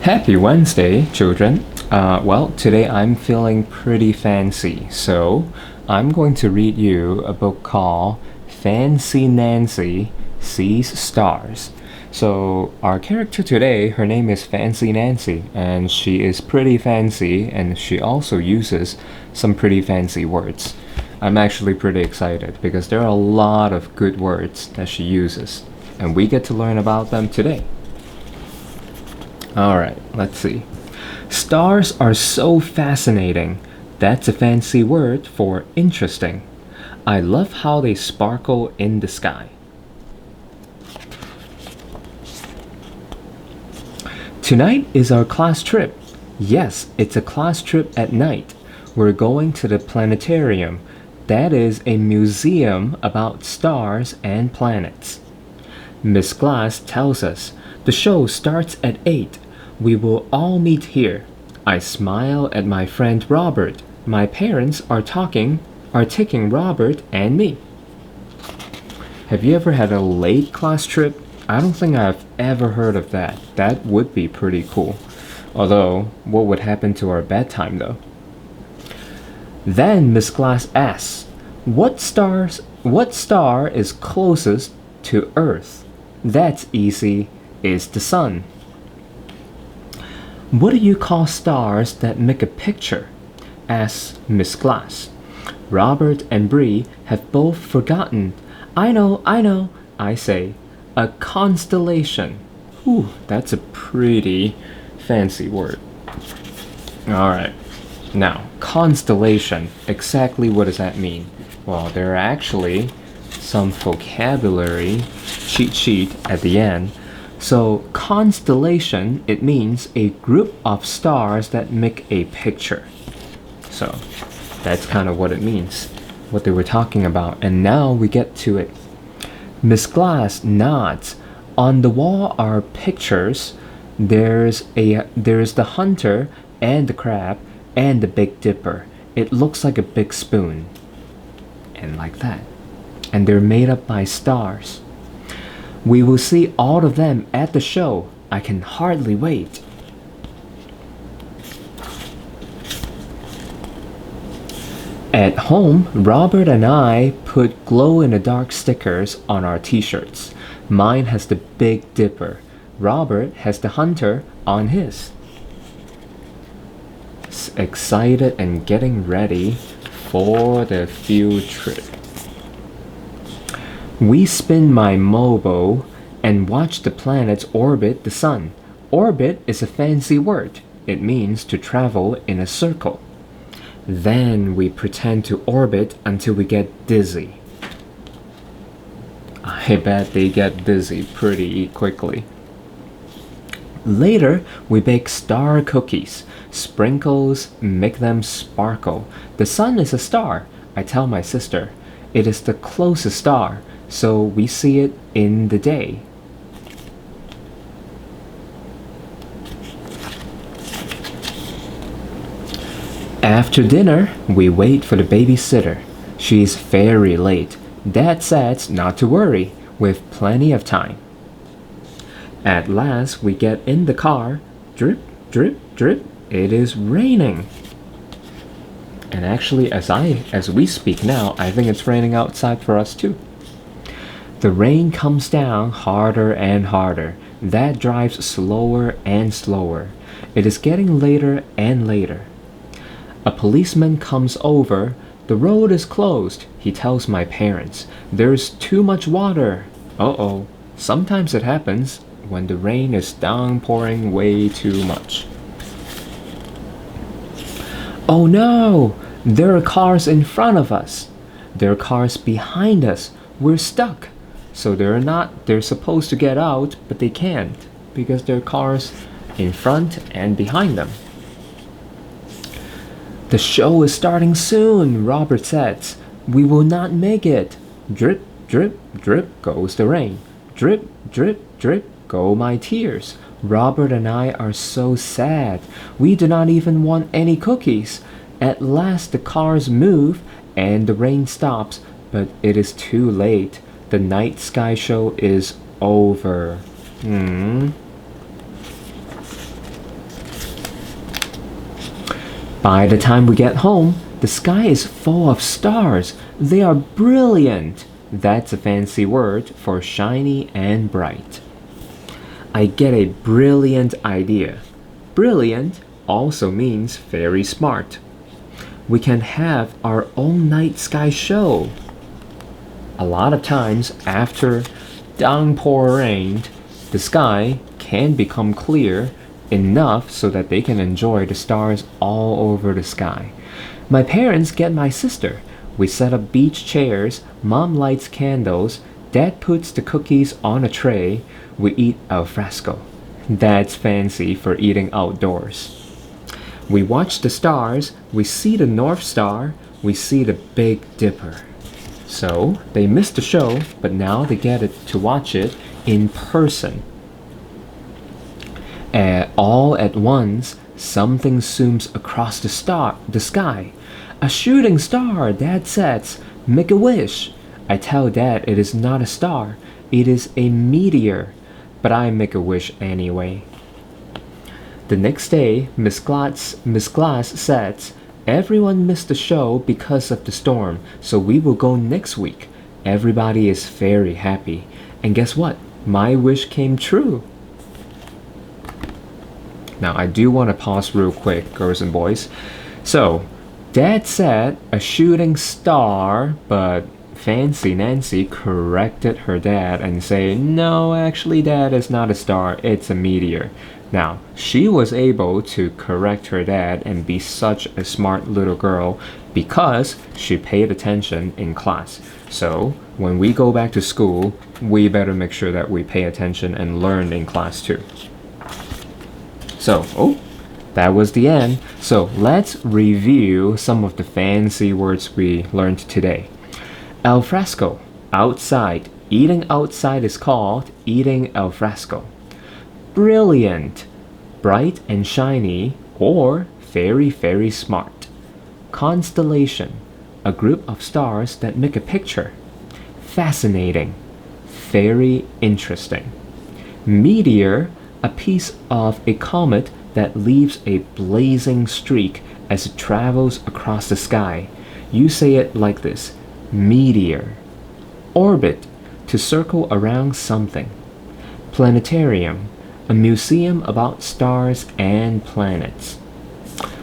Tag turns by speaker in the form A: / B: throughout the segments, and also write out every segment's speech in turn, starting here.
A: Happy Wednesday, children. Today I'm feeling pretty fancy, so I'm going to read you a book called Fancy Nancy Sees Stars. So, our character today, her name is Fancy Nancy, and she is pretty fancy, and she also uses some pretty fancy words. I'm actually pretty excited because there are a lot of good words that she uses, and we get to learn about them today. Alright, let's see. Stars are so fascinating. That's a fancy word for interesting. I love how they sparkle in the sky. Tonight is our class trip. Yes, it's a class trip at night. We're going to the planetarium. That is a museum about stars and planets. Miss Glass tells us the show starts at 8. We will all meet here. I smile at my friend Robert. My parents are taking Robert and me. Have you ever had a late class trip? I don't think I've ever heard of that. That would be pretty cool. Although, what would happen to our bedtime though? Then Miss Glass asks, what star is closest to Earth? That's easy. Is the sun. What do you call stars that make a picture? Asks Miss Glass. Robert and Bree have both forgotten. I know, I say. A constellation. Ooh, that's a pretty fancy word. Alright. Now, constellation. Exactly what does that mean? Well, there are actually some vocabulary cheat sheet at the end. So, constellation, it means a group of stars that make a picture. So, that's kind of what it means, what they were talking about. And now we get to it. Miss Glass nods. On the wall are pictures. There's the hunter and the crab and the Big Dipper. It looks like a big spoon. And like that. And they're made up by stars. We will see all of them at the show. I can hardly wait. At home, Robert and I put glow-in-the-dark stickers on our t-shirts. Mine has the Big Dipper. Robert has the hunter on his. Excited and getting ready for the field trip. We spin my MOBO and watch the planets orbit the sun. Orbit is a fancy word. It means to travel in a circle. Then we pretend to orbit until we get dizzy. I bet they get dizzy pretty quickly. Later, we bake star cookies. Sprinkles make them sparkle. The sun is a star, I tell my sister. It is the closest star, so we see it in the day. After dinner, we wait for the babysitter. She's very late. Dad says not to worry, with plenty of time. At last, we get in the car. Drip, drip, drip. It is raining. And actually, as we speak now, I think it's raining outside for us too. The rain comes down harder and harder. That drives slower and slower. It is getting later and later. A policeman comes over. The road is closed, he tells my parents. There's too much water. Uh-oh. Sometimes it happens when the rain is downpouring way too much. Oh no! There are cars in front of us. There are cars behind us. We're stuck. So they're supposed to get out, but they can't because there are cars in front and behind them. The show is starting soon, Robert says. We will not make it. Drip, drip, drip goes the rain. Drip, drip, drip go my tears. Robert and I are so sad. We do not even want any cookies. At last the cars move and the rain stops, but it is too late. The night sky show is over. By the time we get home, the sky is full of stars. They are brilliant. That's a fancy word for shiny and bright. I get a brilliant idea. Brilliant also means very smart. We can have our own night sky show. A lot of times after downpour rain, the sky can become clear enough so that they can enjoy the stars all over the sky. My parents get my sister. We set up beach chairs, mom lights candles, dad puts the cookies on a tray, we eat al fresco. That's fancy for eating outdoors. We watch the stars, we see the North Star, we see the Big Dipper. So they missed the show, but now they get to watch it in person. All at once, something zooms across the sky. A shooting star, Dad says. Make a wish. I tell Dad it is not a star, it is a meteor. But I make a wish anyway. The next day, Miss Glass says, everyone missed the show because of the storm, so we will go next week. Everybody is very happy. And guess what? My wish came true. Now, I do want to pause real quick, girls and boys. So, Dad said a shooting star, but Fancy Nancy corrected her dad and say, no, actually, Dad, it's not a star, it's a meteor. Now, she was able to correct her dad and be such a smart little girl because she paid attention in class. So, when we go back to school, we better make sure that we pay attention and learn in class too. So, that was the end. So, let's review some of the fancy words we learned today. Al fresco, outside. Eating outside is called eating al fresco. Brilliant, bright and shiny, or very, very smart. Constellation, a group of stars that make a picture. Fascinating, very interesting. Meteor, a piece of a comet that leaves a blazing streak as it travels across the sky. You say it like this, meteor. Orbit, to circle around something. Planetarium, a museum about stars and planets.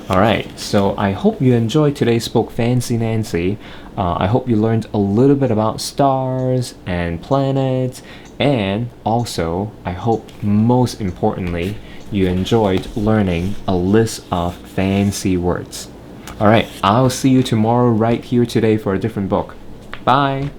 A: Alright, so I hope you enjoyed today's book, Fancy Nancy. I hope you learned a little bit about stars and planets, and also, I hope most importantly, you enjoyed learning a list of fancy words. Alright, I'll see you tomorrow right here today for a different book. Bye!